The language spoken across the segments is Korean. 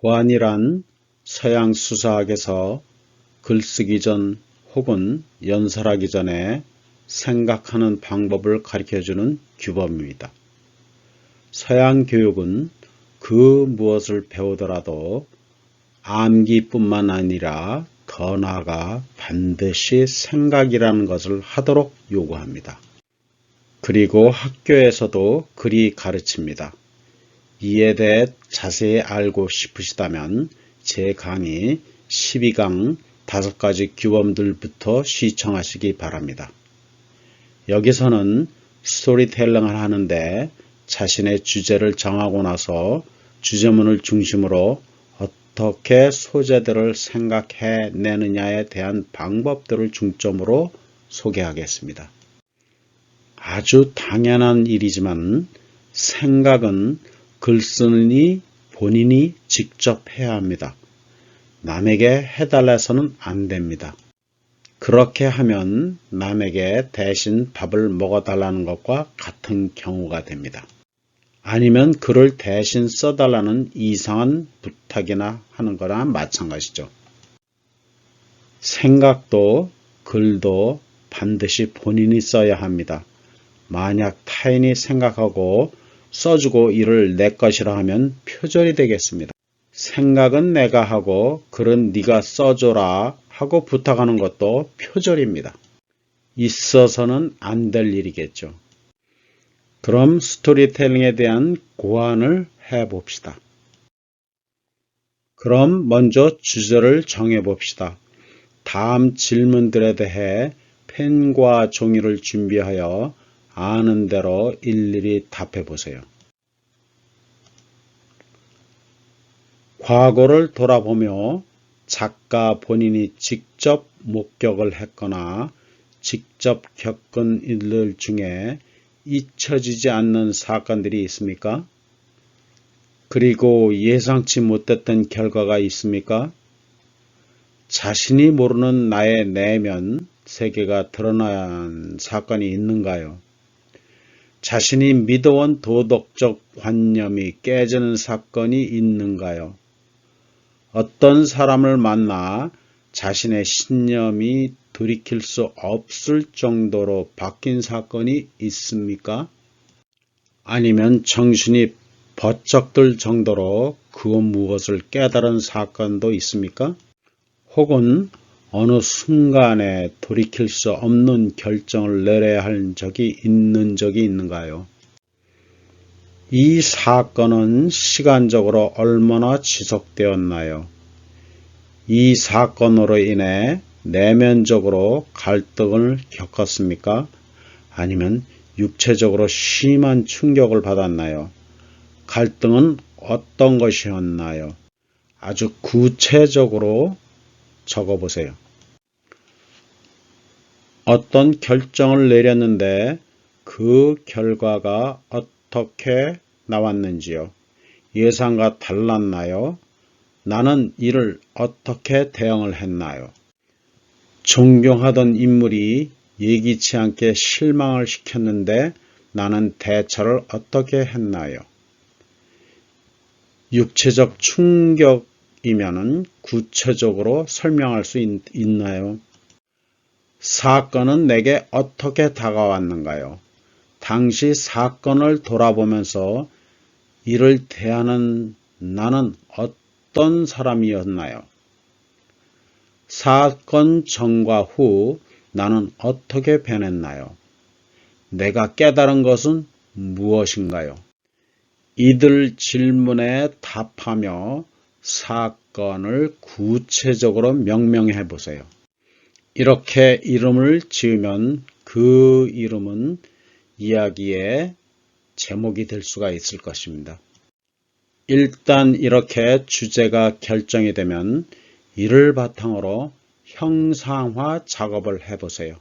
고안이란 서양 수사학에서 글쓰기 전 혹은 연설하기 전에 생각하는 방법을 가르쳐주는 규범입니다. 서양 교육은 그 무엇을 배우더라도 암기뿐만 아니라 더 나아가 반드시 생각이라는 것을 하도록 요구합니다. 그리고 학교에서도 그리 가르칩니다. 이에 대해 자세히 알고 싶으시다면 제 강의 12강 5가지 규범들부터 시청하시기 바랍니다. 여기서는 스토리텔링을 하는데 자신의 주제를 정하고 나서 주제문을 중심으로 어떻게 소재들을 생각해내느냐에 대한 방법들을 중점으로 소개하겠습니다. 아주 당연한 일이지만 생각은 글쓰는 이 본인이 직접 해야 합니다. 남에게 해달라서는 안 됩니다. 그렇게 하면 남에게 대신 밥을 먹어달라는 것과 같은 경우가 됩니다. 아니면 글을 대신 써달라는 이상한 부탁이나 하는 거나 마찬가지죠. 생각도 글도 반드시 본인이 써야 합니다. 만약 타인이 생각하고 써주고 이를 내 것이라 하면 표절이 되겠습니다. 생각은 내가 하고 글은 네가 써줘라 하고 부탁하는 것도 표절입니다. 있어서는 안 될 일이겠죠. 그럼 스토리텔링에 대한 고안을 해봅시다. 그럼 먼저 주제를 정해봅시다. 다음 질문들에 대해 펜과 종이를 준비하여 아는 대로 일일이 답해보세요. 과거를 돌아보며 작가 본인이 직접 목격을 했거나 직접 겪은 일들 중에 잊혀지지 않는 사건들이 있습니까? 그리고 예상치 못했던 결과가 있습니까? 자신이 모르는 나의 내면 세계가 드러난 사건이 있는가요? 자신이 믿어온 도덕적 관념이 깨지는 사건이 있는가요? 어떤 사람을 만나 자신의 신념이 돌이킬 수 없을 정도로 바뀐 사건이 있습니까? 아니면 정신이 버쩍 들 정도로 그 무엇을 깨달은 사건도 있습니까? 혹은 어느 순간에 돌이킬 수 없는 결정을 내려야 할 적이 있는가요? 이 사건은 시간적으로 얼마나 지속되었나요? 이 사건으로 인해 내면적으로 갈등을 겪었습니까? 아니면 육체적으로 심한 충격을 받았나요? 갈등은 어떤 것이었나요? 아주 구체적으로 적어보세요. 어떤 결정을 내렸는데 그 결과가 어떻게 나왔는지요? 예상과 달랐나요? 나는 이를 어떻게 대응을 했나요? 존경하던 인물이 예기치 않게 실망을 시켰는데 나는 대처를 어떻게 했나요? 육체적 충격이면 구체적으로 설명할 수 있나요? 사건은 내게 어떻게 다가왔는가요? 당시 사건을 돌아보면서 이를 대하는 나는 어떤 사람이었나요? 사건 전과 후 나는 어떻게 변했나요? 내가 깨달은 것은 무엇인가요? 이들 질문에 답하며 사건을 구체적으로 명명해 보세요. 이렇게 이름을 지으면 그 이름은 이야기의 제목이 될 수가 있을 것입니다. 일단 이렇게 주제가 결정이 되면 이를 바탕으로 형상화 작업을 해보세요.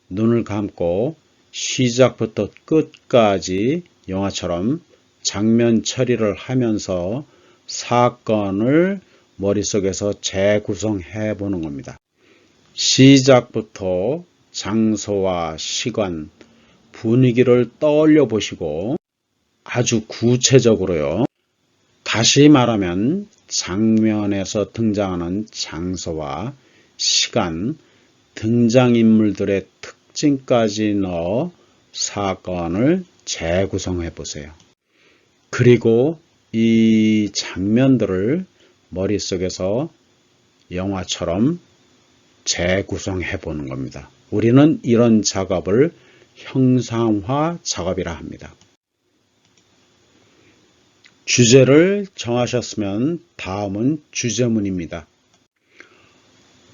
눈을 감고 시작부터 끝까지 영화처럼 장면 처리를 하면서 사건을 머릿속에서 재구성해 보는 겁니다. 시작부터 장소와 시간, 분위기를 떠올려 보시고 아주 구체적으로요. 다시 말하면 장면에서 등장하는 장소와 시간, 등장인물들의 특징까지 넣어 사건을 재구성해 보세요. 그리고 이 장면들을 머릿속에서 영화처럼 재구성해 보는 겁니다. 우리는 이런 작업을 형상화 작업이라 합니다. 주제를 정하셨으면 다음은 주제문입니다.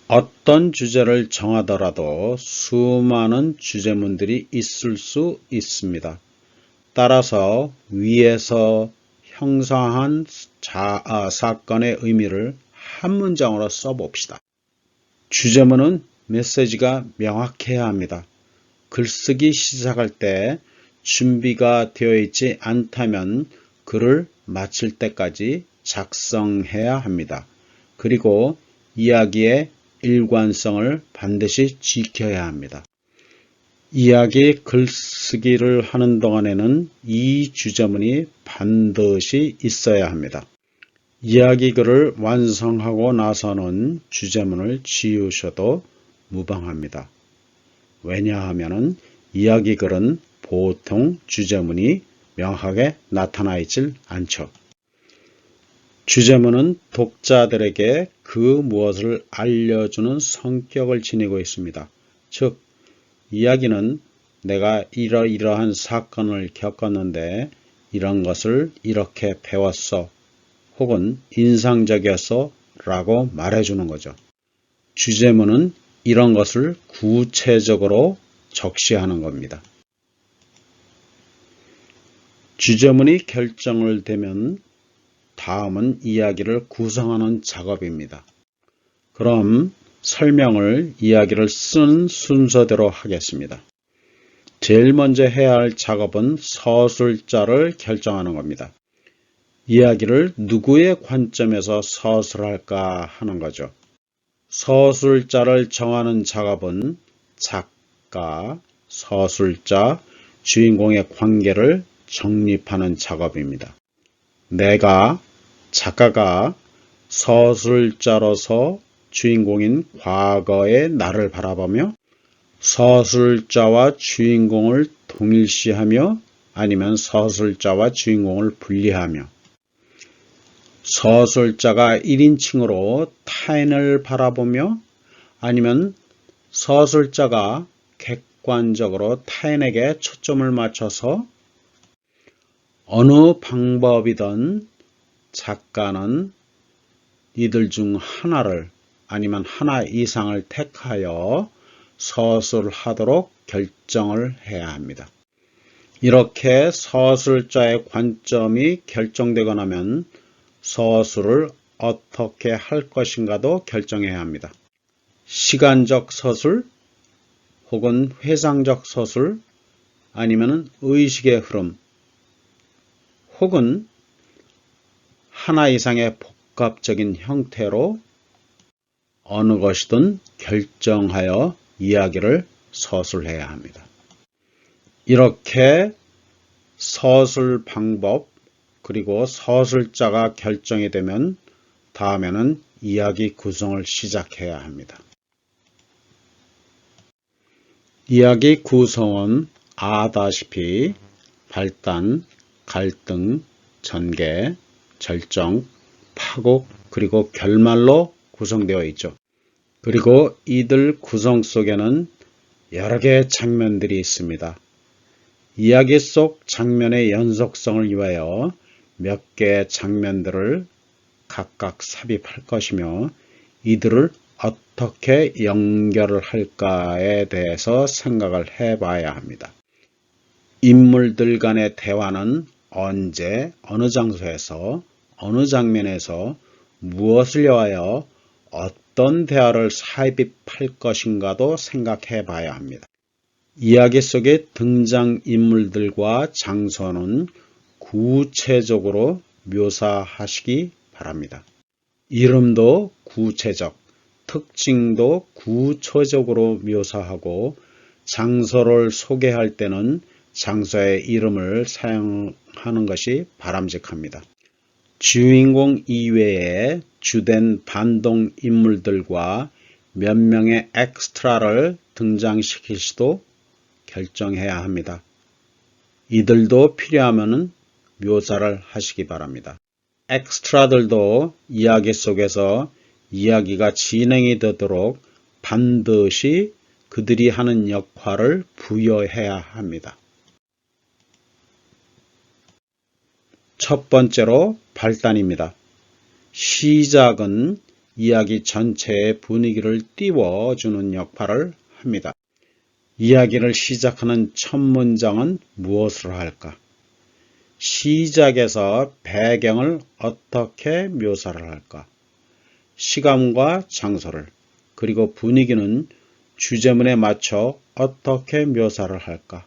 어떤 주제를 정하더라도 수많은 주제문들이 있을 수 있습니다. 따라서 위에서 형상한 사건의 의미를 한 문장으로 써봅시다. 주제문은 메시지가 명확해야 합니다. 글쓰기 시작할 때 준비가 되어 있지 않다면 글을 마칠 때까지 작성해야 합니다. 그리고 이야기의 일관성을 반드시 지켜야 합니다. 이야기 글쓰기를 하는 동안에는 이 주제문이 반드시 있어야 합니다. 이야기 글을 완성하고 나서는 주제문을 지우셔도 무방합니다. 왜냐하면 이야기 글은 보통 주제문이 명확하게 나타나 있질 않죠. 주제문은 독자들에게 그 무엇을 알려주는 성격을 지니고 있습니다. 즉, 이야기는 내가 이러이러한 사건을 겪었는데 이런 것을 이렇게 배웠어 혹은 인상적이었어 라고 말해주는 거죠. 주제문은 이런 것을 구체적으로 적시하는 겁니다. 주제문이 결정을 되면 다음은 이야기를 구성하는 작업입니다. 그럼 설명을 이야기를 쓴 순서대로 하겠습니다. 제일 먼저 해야 할 작업은 서술자를 결정하는 겁니다. 이야기를 누구의 관점에서 서술할까 하는 거죠. 서술자를 정하는 작업은 작가, 서술자, 주인공의 관계를 정립하는 작업입니다. 작가가 서술자로서 주인공인 과거의 나를 바라보며 서술자와 주인공을 동일시하며 아니면 서술자와 주인공을 분리하며 서술자가 1인칭으로 타인을 바라보며 아니면 서술자가 객관적으로 타인에게 초점을 맞춰서 어느 방법이든 작가는 이들 중 하나를 아니면 하나 이상을 택하여 서술하도록 결정을 해야 합니다. 이렇게 서술자의 관점이 결정되고 나면 서술을 어떻게 할 것인가도 결정해야 합니다. 시간적 서술 혹은 회상적 서술 아니면 의식의 흐름 혹은 하나 이상의 복합적인 형태로 어느 것이든 결정하여 이야기를 서술해야 합니다. 이렇게 서술 방법 그리고 서술자가 결정이 되면 다음에는 이야기 구성을 시작해야 합니다. 이야기 구성은 아다시피 발단, 갈등, 전개, 절정, 파국, 그리고 결말로 구성되어 있죠. 그리고 이들 구성 속에는 여러 개의 장면들이 있습니다. 이야기 속 장면의 연속성을 위하여 몇 개의 장면들을 각각 삽입할 것이며 이들을 어떻게 연결을 할까에 대해서 생각을 해봐야 합니다. 인물들 간의 대화는 언제, 어느 장소에서, 어느 장면에서 무엇을 위하여 어떤 대화를 삽입할 것인가도 생각해 봐야 합니다. 이야기 속의 등장인물들과 장소는 구체적으로 묘사하시기 바랍니다. 이름도 구체적, 특징도 구체적으로 묘사하고 장소를 소개할 때는 장소의 이름을 사용하는 것이 바람직합니다. 주인공 이외에 주된 반동 인물들과 몇 명의 엑스트라를 등장시킬 수도 결정해야 합니다. 이들도 필요하면 묘사를 하시기 바랍니다. 엑스트라들도 이야기 속에서 이야기가 진행이 되도록 반드시 그들이 하는 역할을 부여해야 합니다. 첫 번째로 발단입니다. 시작은 이야기 전체의 분위기를 띄워주는 역할을 합니다. 이야기를 시작하는 첫 문장은 무엇을 할까? 시작에서 배경을 어떻게 묘사를 할까? 시간과 장소를, 그리고 분위기는 주제문에 맞춰 어떻게 묘사를 할까?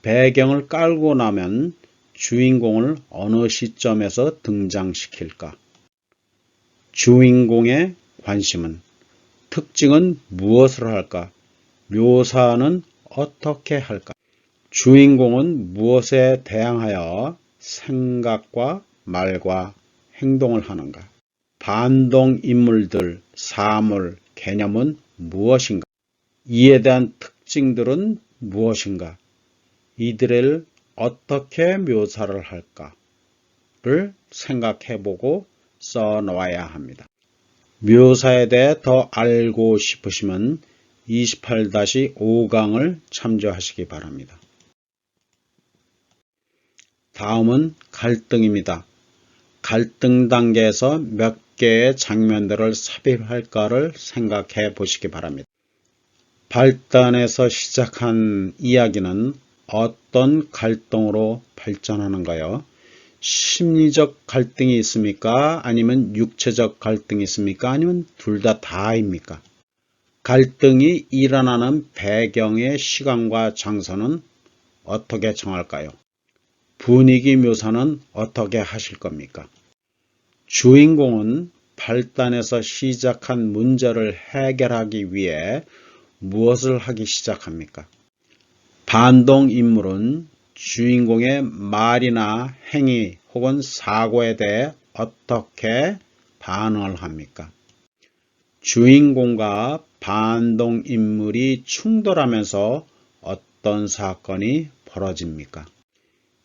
배경을 깔고 나면 주인공을 어느 시점에서 등장시킬까? 주인공의 관심은, 특징은 무엇을 할까? 묘사는 어떻게 할까? 주인공은 무엇에 대항하여 생각과 말과 행동을 하는가? 반동 인물들, 사물, 개념은 무엇인가? 이에 대한 특징들은 무엇인가? 이들을 어떻게 묘사를 할까를 생각해보고 써놓아야 합니다. 묘사에 대해 더 알고 싶으시면 28-5강을 참조하시기 바랍니다. 다음은 갈등입니다. 갈등 단계에서 몇 개의 장면들을 삽입할까를 생각해 보시기 바랍니다. 발단에서 시작한 이야기는 어떤 갈등으로 발전하는가요? 심리적 갈등이 있습니까? 아니면 육체적 갈등이 있습니까? 아니면 둘 다입니까? 갈등이 일어나는 배경의 시간과 장소는 어떻게 정할까요? 분위기 묘사는 어떻게 하실 겁니까? 주인공은 발단에서 시작한 문제를 해결하기 위해 무엇을 하기 시작합니까? 반동 인물은 주인공의 말이나 행위 혹은 사고에 대해 어떻게 반응을 합니까? 주인공과 반동 인물이 충돌하면서 어떤 사건이 벌어집니까?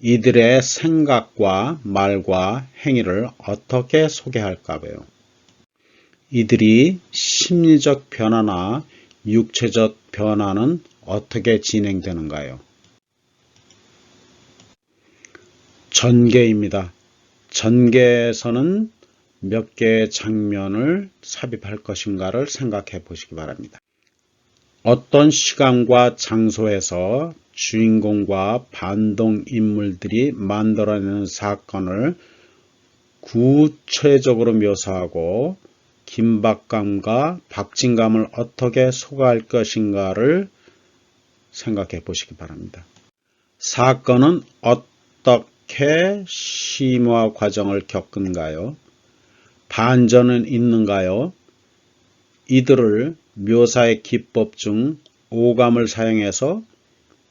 이들의 생각과 말과 행위를 어떻게 소개할까요? 이들이 심리적 변화나 육체적 변화는 어떻게 진행되는가요? 전개입니다. 전개에서는 몇 개의 장면을 삽입할 것인가를 생각해 보시기 바랍니다. 어떤 시간과 장소에서 주인공과 반동 인물들이 만들어내는 사건을 구체적으로 묘사하고 긴박감과 박진감을 어떻게 소화할 것인가를 생각해 보시기 바랍니다. 사건은 어떻게 심화 과정을 겪은가요? 반전은 있는가요? 이들을 묘사의 기법 중 오감을 사용해서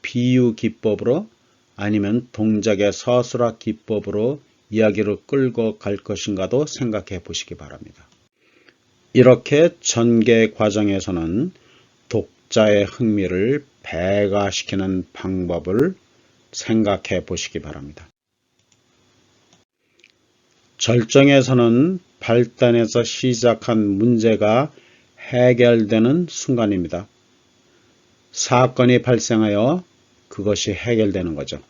비유 기법으로 아니면 동작의 서술화 기법으로 이야기를 끌고 갈 것인가도 생각해 보시기 바랍니다. 이렇게 전개 과정에서는 독자의 흥미를 배가시키는 방법을 생각해 보시기 바랍니다. 절정에서는 발단에서 시작한 문제가 해결되는 순간입니다. 사건이 발생하여 그것이 해결되는 거죠.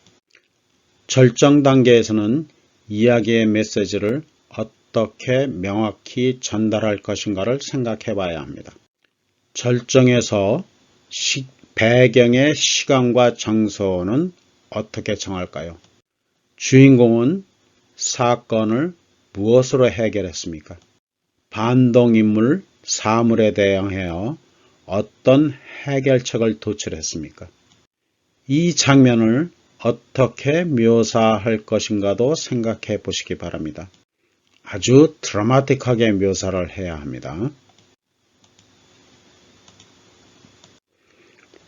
절정 단계에서는 이야기의 메시지를 어떻게 명확히 전달할 것인가를 생각해 봐야 합니다. 절정에서 배경의 시간과 장소는 어떻게 정할까요? 주인공은 사건을 무엇으로 해결했습니까? 반동인물, 사물에 대항하여 어떤 해결책을 도출했습니까? 이 장면을 어떻게 묘사할 것인가도 생각해 보시기 바랍니다. 아주 드라마틱하게 묘사를 해야 합니다.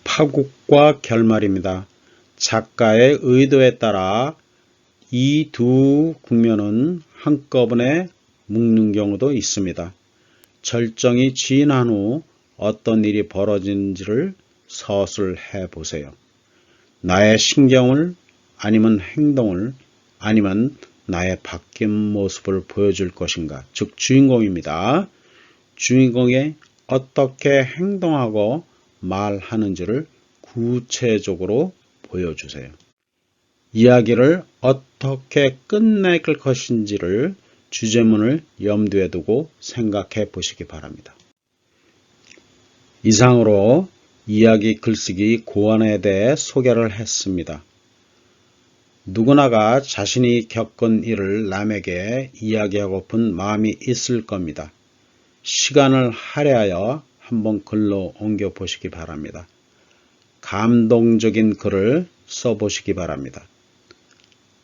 파국과 결말입니다. 작가의 의도에 따라 이 두 국면은 한꺼번에 묶는 경우도 있습니다. 절정이 지난 후 어떤 일이 벌어진지를 서술해 보세요. 나의 신경을 아니면 행동을 아니면 나의 바뀐 모습을 보여줄 것인가? 즉 주인공입니다. 주인공이 어떻게 행동하고 말하는지를 구체적으로 보여주세요. 이야기를 어떻게 끝낼 것인지를 주제문을 염두에 두고 생각해 보시기 바랍니다. 이상으로 이야기 글쓰기 고안에 대해 소개를 했습니다. 누구나가 자신이 겪은 일을 남에게 이야기하고픈 마음이 있을 겁니다. 시간을 할애하여 한번 글로 옮겨 보시기 바랍니다. 감동적인 글을 써보시기 바랍니다.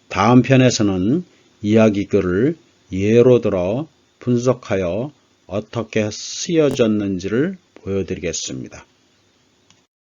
다음 편에서는 이야기 글을 예로 들어 분석하여 어떻게 쓰여졌는지를 보여드리겠습니다.